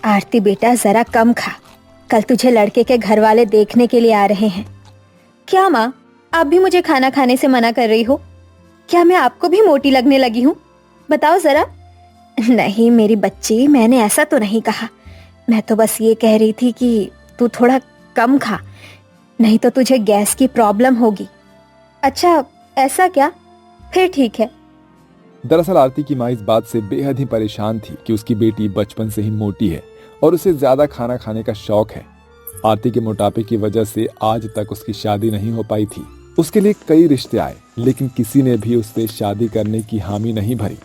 आरती बेटा जरा कम खा, कल तुझे लड़के के घर वाले देखने के लिए आ रहे हैं। क्या माँ, आप भी मुझे खाना खाने से मना कर रही हो? क्या मैं आपको भी मोटी लगने लगी हूँ? बताओ जरा। नहीं मेरी बच्ची, मैंने ऐसा तो नहीं कहा। मैं तो बस ये कह रही थी कि तू थोड़ा कम खा, नहीं तो तुझे गैस की प्रॉब्लम होगी। अच्छा ऐसा क्या? फिर ठीक है। दरअसल आरती की माँ इस बात से बेहद ही परेशान थी कि उसकी बेटी बचपन से ही मोटी है और उसे ज्यादा खाना खाने का शौक है। आरती के मोटापे की वजह से आज तक उसकी शादी नहीं हो पाई थी। उसके लिए कई रिश्ते आए, लेकिन किसी ने भी उससे शादी करने की हामी नहीं भरी।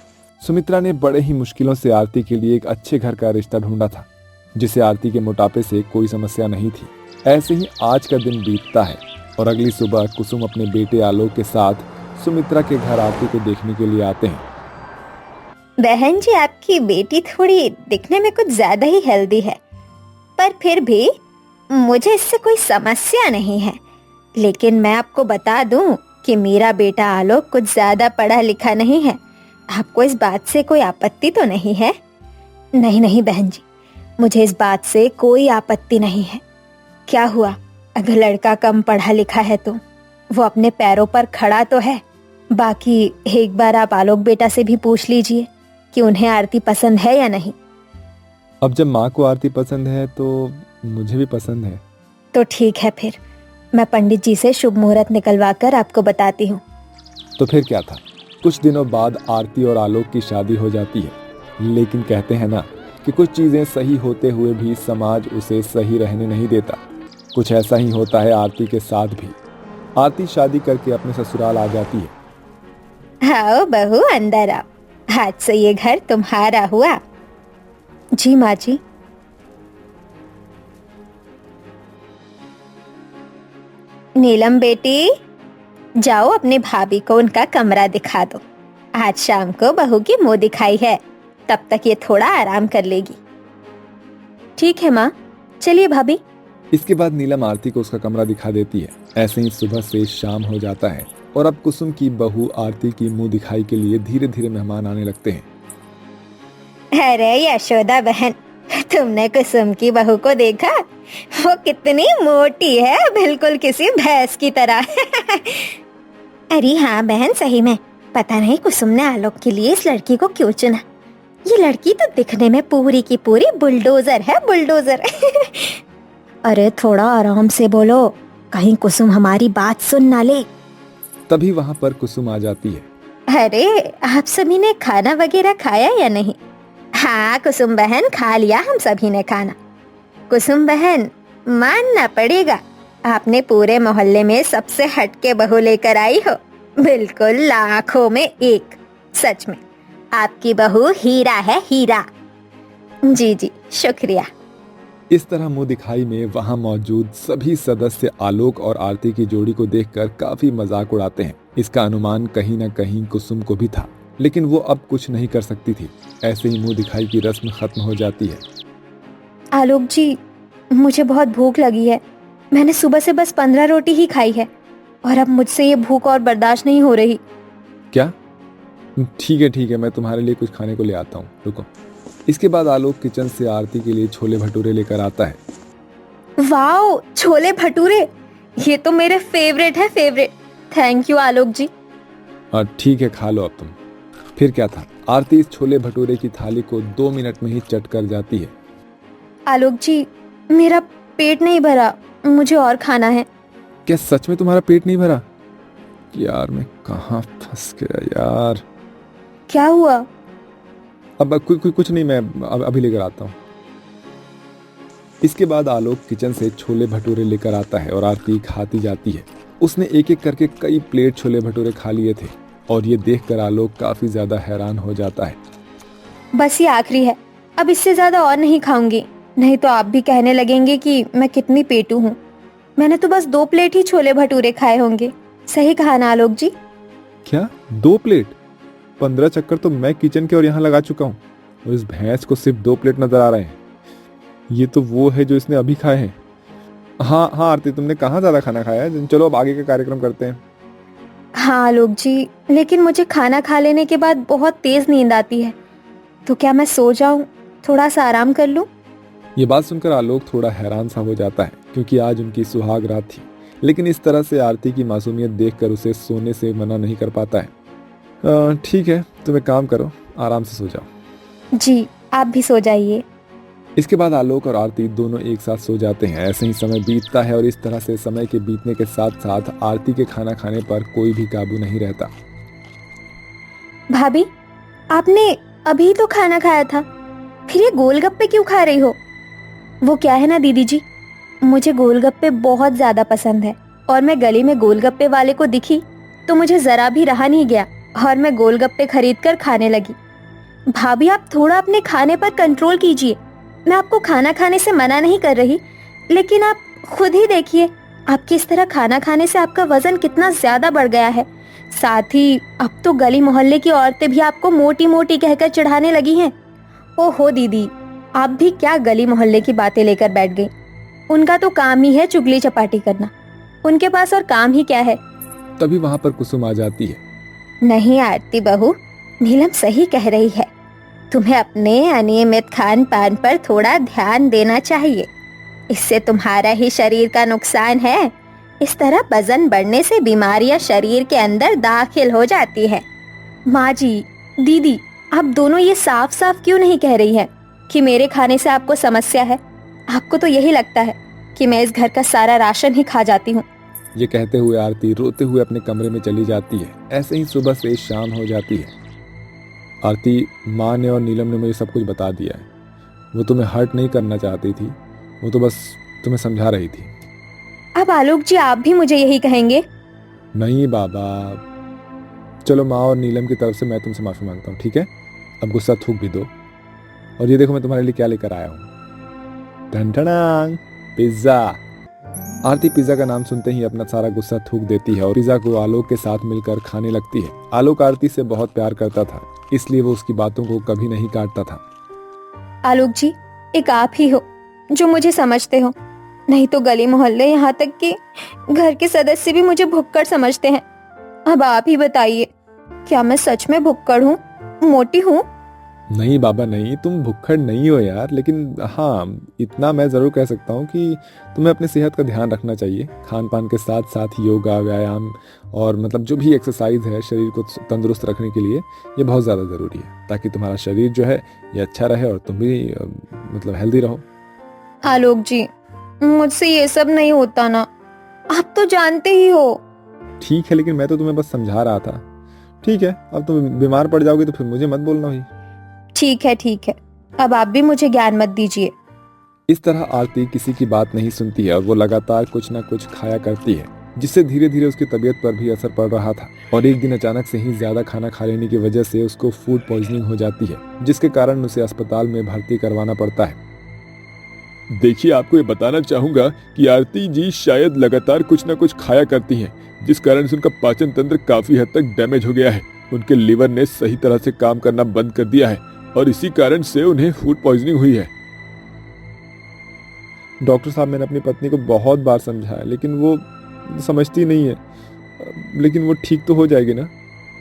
सुमित्रा ने बड़े ही मुश्किलों से आरती के लिए एक अच्छे घर का रिश्ता ढूंढा था, जिसे आरती के मोटापे से कोई समस्या नहीं थी। ऐसे ही आज का दिन बीतता है और अगली सुबह कुसुम अपने बेटे आलोक के साथ सुमित्रा के घर आरती को देखने के लिए आते हैं। बहन जी, आपकी बेटी थोड़ी दिखने में कुछ ज्यादा ही हेल्दी है, पर फिर भी मुझे इससे कोई समस्या नहीं है। लेकिन मैं आपको बता दूं कि मेरा बेटा आलोक कुछ ज्यादा पढ़ा लिखा नहीं है। आपको इस बात से कोई आपत्ति तो नहीं है? नहीं नहीं बहन जी, मुझे इस बात से कोई आपत्ति नहीं है। क्या हुआ, अगर लड़का कम पढ़ा लिखा है तो वो अपने पैरों पर खड़ा तो है। बाकी एक बार आप आलोक बेटा से भी पूछ लीजिए कि उन्हें आरती पसंद है या नहीं। अब जब माँ को आरती पसंद है तो मुझे भी पसंद है। तो ठीक है, फिर मैं पंडित जी से शुभ मुहूर्त निकलवा कर आपको बताती हूँ। तो फिर क्या था, कुछ दिनों बाद आरती और आलोक की शादी हो जाती है। लेकिन कहते हैं ना कि कुछ चीजें सही होते हुए भी समाज उसे सही रहने नहीं देता। कुछ ऐसा ही होता है आरती के साथ भी। आरती शादी करके अपने ससुराल आ जाती है। आओ बहू, अंदर आओ, आज से ये घर तुम्हारा हुआ। जी माँ जी। नीलम बेटी, जाओ अपनी भाभी को उनका कमरा दिखा दो। आज शाम को बहू की मुंह दिखाई है, तब तक ये थोड़ा आराम कर लेगी। ठीक है माँ, चलिए भाभी। इसके बाद नीलम आरती को उसका कमरा दिखा देती है। ऐसे ही सुबह से शाम हो जाता है और अब कुसुम की बहू आरती की मुंह दिखाई के लिए धीरे धीरे मेहमान आने लगते हैं। अरे यशोदा बहन, तुमने कुसुम की बहू को देखा? वो कितनी मोटी है, बिल्कुल किसी भैंस की तरह। अरे हाँ बहन, सही में पता नहीं कुसुम ने आलोक के लिए इस लड़की को क्यों चुना। ये लड़की तो दिखने में पूरी की पूरी बुलडोजर है, बुलडोजर। अरे थोड़ा आराम से बोलो, कहीं कुसुम हमारी बात सुन ना ले। तभी वहां पर कुसुम आ जाती है। अरे आप सभी ने खाना वगैरह खाया या नहीं? हाँ कुसुम बहन, खा लिया हम सभी ने खाना। कुसुम बहन, मानना पड़ेगा, आपने पूरे मोहल्ले में सबसे हटके बहू लेकर आई हो। बिल्कुल लाखों में एक। सच में आपकी बहू हीरा है, हीरा। जी जी, शुक्रिया। इस तरह मुंह दिखाई में वहां मौजूद सभी सदस्य आलोक और आरती की जोड़ी को देखकर काफी मजाक उड़ाते हैं। इसका अनुमान कहीं न कहीं कुसुम को भी था, लेकिन वो अब कुछ नहीं कर सकती थी। ऐसे ही मुंह दिखाई की रस्म खत्म हो जाती है। आलोक जी, मुझे बहुत भूख लगी है। मैंने सुबह से बस 15 रोटी ही खाई है और अब मुझसे ये भूख और बर्दाश्त नहीं हो रही। क्या? ठीक है, मैं तुम्हारे लिए कुछ खाने को ले आता हूँ, रुको। इसके बाद आलोक किचन से आरती के लिए छोले भटूरे लेकर आता है। वाओ, छोले भटूरे, ये तो मेरे फेवरेट है, फेवरेट। थैंक यू आलोक जी। ठीक है, खा लो अब तुम। फिर क्या था, आरती इस छोले भटूरे की थाली को 2 मिनट में ही चट कर जाती है। आलोक जी, मेरा पेट नहीं भरा, मुझे और खाना है। क्या सच में तुम्हारा पेट नहीं भरा? यार मैं कहाँ फंस गया यार। क्या हुआ? अब कुछ नहीं, मैं अभी लेकर आता हूँ। इसके बाद आलोक किचन से छोले भटूरे लेकर आता है और आरती खाती जाती है। उसने एक एक करके कई प्लेट छोले भटूरे खा लिए थे और ये देखकर आलोक काफी ज्यादा हैरान हो जाता है। बस ये आखिरी है, अब इससे ज्यादा और नहीं खाऊंगी, नहीं तो आप भी कहने लगेंगे कि मैं कितनी पेटू हूँ। मैंने तो बस 2 प्लेट ही छोले भटूरे खाए होंगे। सही कहा ना आलोक जी? क्या 2 प्लेट? 15 चक्कर तो मैं किचन के और यहाँ लगा चुका हूँ और इस भैंस को सिर्फ 2 प्लेट नजर आ रहे हैं। ये तो वो है जो इसने अभी खाए हैं। हाँ आरती, तुमने कहाँ ज्यादा खाना खाया है? चलो अब आगे का कार्यक्रम करते हैं। हाँ आलोक जी, लेकिन मुझे खाना खा लेने के बाद बहुत तेज नींद आती है, तो क्या मैं सो जाऊं, थोड़ा सा आराम कर लूं? ये बात सुनकर आलोक थोड़ा हैरान सा हो जाता है, क्योंकि आज उनकी सुहाग रात थी। लेकिन इस तरह से आरती की मासूमियत देखकर उसे सोने से मना नहीं कर पाता है। ठीक है, तुम एक काम करो, आराम से सो जाओ। जी, आप भी सो जाइए। इसके बाद आलोक और आरती दोनों एक साथ सो जाते हैं। ऐसे ही समय बीतता है और इस तरह से समय के बीतने के साथ साथ आरती के खाना खाने पर कोई भी काबू नहीं रहता। भाभी, आपने अभी तो खाना खाया था, फिर ये गोलगप्पे क्यों खा रही हो? वो क्या है ना दीदी जी, मुझे गोलगप्पे बहुत ज्यादा पसंद है और मैं गली में गोलगप्पे वाले को दिखी तो मुझे जरा भी रहा नहीं गया और मैं गोलगप्पे खरीद कर खाने लगी। भाभी, आप थोड़ा अपने खाने पर कंट्रोल कीजिए। मैं आपको खाना खाने से मना नहीं कर रही, लेकिन आप खुद ही देखिए, आपकी इस तरह खाना खाने से आपका वजन कितना ज्यादा बढ़ गया है। साथ ही अब तो गली मोहल्ले की औरतें भी आपको मोटी मोटी कहकर चिढ़ाने लगी हैं। ओहो दीदी, आप भी क्या गली मोहल्ले की बातें लेकर बैठ गई। उनका तो काम ही है चुगली चपाटी करना, उनके पास और काम ही क्या है। तभी वहां पर कुसुम आ जाती है। नहीं आरती बहू, नीलम सही कह रही है, तुम्हें अपने अनियमित खान पान पर थोड़ा ध्यान देना चाहिए। इससे तुम्हारा ही शरीर का नुकसान है। इस तरह वजन बढ़ने से बीमारियां शरीर के अंदर दाखिल हो जाती है। माँ जी, दीदी, आप दोनों ये साफ साफ क्यों नहीं कह रही हैं कि मेरे खाने से आपको समस्या है? आपको तो यही लगता है कि मैं इस घर का सारा राशन ही खा जाती हूँ। ये कहते हुए आरती रोते हुए अपने कमरे में चली जाती है। ऐसे ही सुबह से शाम हो जाती है। आरती, माँ ने और नीलम ने मुझे सब कुछ बता दिया है। वो तुम्हें हर्ट नहीं करना चाहती थी, वो तो बस तुम्हें समझा रही थी। अब आलोक जी, आप भी मुझे यही कहेंगे? नहीं बाबा, चलो माँ और नीलम की तरफ से मैं तुमसे माफी मांगता हूँ, ठीक है? अब गुस्सा थूक भी दो। और ये देखो मैं तुम्हारे लिए क्या लेकर आया हूँ। Ton pizza. आरती पिज्जा का नाम सुनते ही अपना सारा गुस्सा थूक देती है और पिज्जा को आलोक के साथ मिलकर खाने लगती है। आलोक आरती से बहुत प्यार करता था, इसलिए वो उसकी बातों को कभी नहीं काटता था। आलोक जी, एक आप ही हो जो मुझे समझते हो, नहीं तो गली मोहल्ले यहाँ तक कि घर के सदस्य भी मुझे भुक्कड़ समझते हैं। अब आप ही बताइए, क्या मैं सच में भुक्कड़ हूँ, मोटी हूँ? नहीं बाबा नहीं, तुम भुक्खड़ नहीं हो यार, लेकिन हाँ इतना मैं जरूर कह सकता हूँ कि तुम्हें अपनी सेहत का ध्यान रखना चाहिए। खान पान के साथ साथ योगा, व्यायाम और मतलब जो भी एक्सरसाइज है शरीर को तंदुरुस्त रखने के लिए, ये बहुत ज़्यादा ज़रूरी है, ताकि तुम्हारा शरीर जो है ये अच्छा रहे और तुम भी मतलब हेल्दी रहो। आलोक जी, मुझसे ये सब नहीं होता ना, आप तो जानते ही हो। ठीक है, लेकिन मैं तो तुम्हें बस समझा रहा था। ठीक है, अब तुम बीमार पड़ जाओगे तो फिर मुझे मत बोलना ही। ठीक है, अब आप भी मुझे ज्ञान मत दीजिए। इस तरह आरती किसी की बात नहीं सुनती है और वो लगातार कुछ ना कुछ खाया करती है, जिससे धीरे धीरे उसकी तबीयत पर भी असर पड़ रहा था। और एक दिन अचानक से ही ज्यादा खाना खा लेने की वजह से उसको फूड पॉइजनिंग हो जाती है, जिसके कारण उसे अस्पताल में भर्ती करवाना पड़ता है। देखिए, आपको ये बताना चाहूंगा कि आरती जी शायद लगातार कुछ ना कुछ खाया करती हैं, जिस कारण से उनका पाचन तंत्र काफी हद तक डैमेज हो गया है। उनके लिवर ने सही तरह से काम करना बंद कर दिया है और इसी कारण से उन्हें फूड पॉइजनिंग हुई है। डॉक्टर साहब, मैंने अपनी पत्नी को बहुत बार समझाया, लेकिन वो समझती नहीं है। लेकिन वो ठीक तो हो जाएगी ना?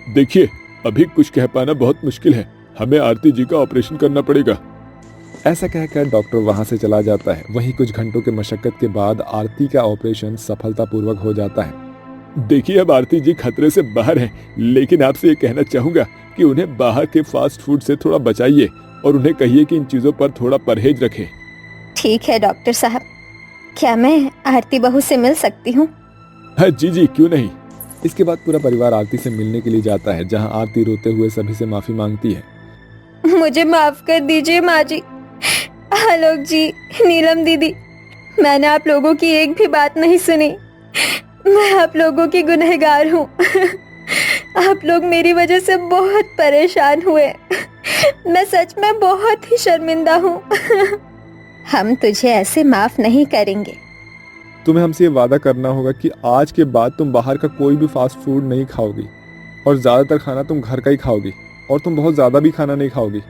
देखिए, अभी कुछ कह पाना बहुत मुश्किल है, हमें आरती जी का ऑपरेशन करना पड़ेगा। ऐसा कहकर डॉक्टर वहां से चला जाता है। वहीं कुछ घंटों के मशक्कत के बाद आरती का ऑपरेशन सफलतापूर्वक हो जाता है। देखिए, अब आरती जी खतरे से बाहर हैं, लेकिन आपसे ये कहना चाहूंगा कि उन्हें बाहर के फास्ट फूड से थोड़ा बचाइए और उन्हें कहिए कि इन चीजों पर थोड़ा परहेज रखें। ठीक है डॉक्टर साहब, क्या मैं आरती बहू से मिल सकती हूँ? हाँ जी, क्यों नहीं। इसके बाद पूरा परिवार आरती से मिलने के लिए जाता है, जहाँ आरती रोते हुए सभी से माफी मांगती है। मुझे माफ कर दीजिए माँ जी, आलोक जी, नीलम दीदी, मैंने आप लोगों की एक भी बात नहीं सुनी। मैं आप लोगों की गुनहगार हूँ। आप लोग मेरी वजह से बहुत परेशान हुए। मैं सच में बहुत ही शर्मिंदा हूँ। हम तुझे ऐसे माफ नहीं करेंगे। तुम्हें हमसे ये वादा करना होगा कि आज के बाद तुम बाहर का कोई भी फास्ट फूड नहीं खाओगी और ज्यादातर खाना तुम घर का ही खाओगी और तुम बहुत ज्यादा भी खाना नहीं खाओगी।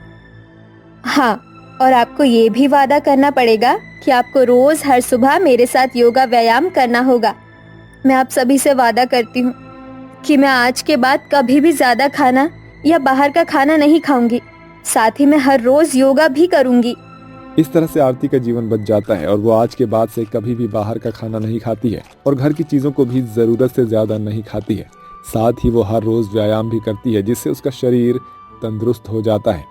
हाँ, और आपको ये भी वादा करना पड़ेगा कि आपको रोज हर सुबह मेरे साथ योगा व्यायाम करना होगा। मैं आप सभी से वादा करती हूँ कि मैं आज के बाद कभी भी ज्यादा खाना या बाहर का खाना नहीं खाऊंगी। साथ ही मैं हर रोज योगा भी करूंगी। इस तरह से आरती का जीवन बच जाता है और वो आज के बाद से कभी भी बाहर का खाना नहीं खाती है और घर की चीज़ों को भी ज़रूरत से ज़्यादा नहीं खाती है। साथ ही वो हर रोज़ व्यायाम भी करती है जिससे उसका शरीर तंदुरुस्त हो जाता है।